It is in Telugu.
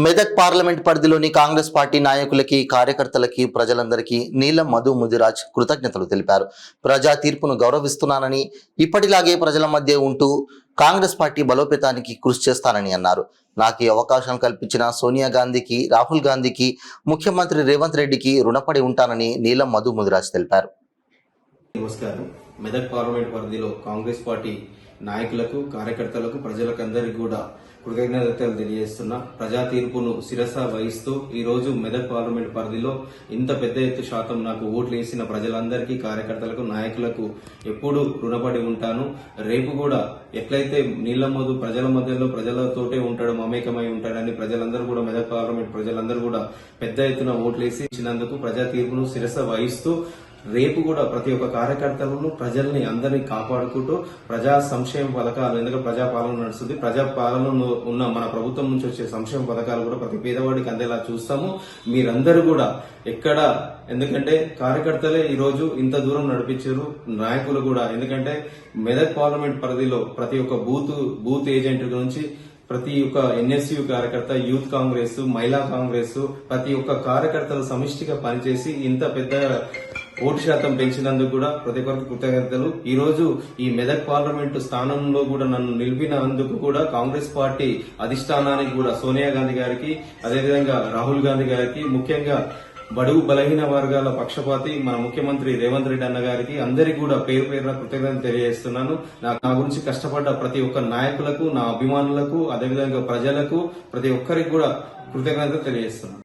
మెదక్ పార్లమెంట్ పరిధిలోని కాంగ్రెస్ పార్టీ నాయకులకి కార్యకర్తలకి ప్రజలందరికీ నీలం మధు ముదిరాజ్ కృతజ్ఞతలు తెలిపారు. ప్రజా తీర్పును గౌరవిస్తున్నానని, ఇప్పటిలాగే ప్రజల మధ్య ఉంటూ కాంగ్రెస్ పార్టీ బలోపేతానికి కృషి చేస్తానని అన్నారు. నాకు ఈ అవకాశం కల్పించిన సోనియా గాంధీకి, రాహుల్ గాంధీకి, ముఖ్యమంత్రి రేవంత్ రెడ్డికి రుణపడి ఉంటానని నీలం మధు ముదిరాజ్ తెలిపారు. నమస్కారం. మెదక్ పార్లమెంట్ పరిధిలో కాంగ్రెస్ పార్టీ నాయకులకు, కార్యకర్తలకు, ప్రజలకు అందరికీ కూడా కృతజ్ఞతలు తెలియజేస్తున్నా. ప్రజా తీర్పును శిరస వహిస్తూ ఈ రోజు మెదక్ పార్లమెంట్ పరిధిలో ఇంత పెద్ద ఎత్తు శాతం నాకు ఓట్లు వేసిన ప్రజలందరికీ, కార్యకర్తలకు, నాయకులకు ఎప్పుడు రుణపడి ఉంటాను. రేపు కూడా ఎట్లయితే నీళ్ల మధు ప్రజల మధ్యలో ప్రజలతోటే ఉంటాడు, మమేకమై ఉంటాడని ప్రజలందరూ కూడా, మెదక్ పార్లమెంట్ ప్రజలందరూ కూడా పెద్ద ఎత్తున ఓట్లేసి ఇచ్చినందుకు ప్రజా తీర్పును శిరస వహిస్తూ రేపు కూడా ప్రతి ఒక్క కార్యకర్తలను, ప్రజల్ని అందరినీ కాపాడుకుంటూ ప్రజా సంక్షేమ పథకాలు, ఎందుకంటే ప్రజాపాలన నడుస్తుంది, ప్రజాపాలనలో ఉన్న మన ప్రభుత్వం నుంచి వచ్చే సంక్షేమ పథకాలు కూడా ప్రతి పేదవాడికి అందేలా చూస్తాము. మీరందరూ కూడా ఎక్కడ, ఎందుకంటే కార్యకర్తలే ఈ రోజు ఇంత దూరం నడిపించారు, నాయకులు కూడా. ఎందుకంటే మెదక్ పార్లమెంట్ పరిధిలో ప్రతి ఒక్క బూత్ ఏజెంట్ నుంచి ప్రతి ఒక్క ఎన్ఎస్యు కార్యకర్త, యూత్ కాంగ్రెస్, మహిళా కాంగ్రెస్, ప్రతి ఒక్క కార్యకర్తలు సమిష్టిగా పనిచేసి ఇంత పెద్ద ఓటు శాతం పెంచినందుకు కూడా ప్రతి ఒక్కరికి కృతజ్ఞతలు. ఈ రోజు ఈ మెదక్ పార్లమెంటు స్థానంలో కూడా నన్ను నిలిపినందుకు కూడా కాంగ్రెస్ పార్టీ అధిష్టానానికి కూడా, సోనియా గాంధీ గారికి, అదేవిధంగా రాహుల్ గాంధీ గారికి, ముఖ్యంగా బడుగు బలహీన వర్గాల పక్షపాతి మన ముఖ్యమంత్రి రేవంత్ రెడ్డి అన్న గారికి, అందరికీ కూడా పేరు పేరున కృతజ్ఞతలు తెలియజేస్తున్నాను. నా గురించి కష్టపడ్డ ప్రతి ఒక్క నాయకులకు, నా అభిమానులకు, అదేవిధంగా ప్రజలకు, ప్రతి ఒక్కరికి కూడా కృతజ్ఞతలు తెలియజేస్తున్నాను.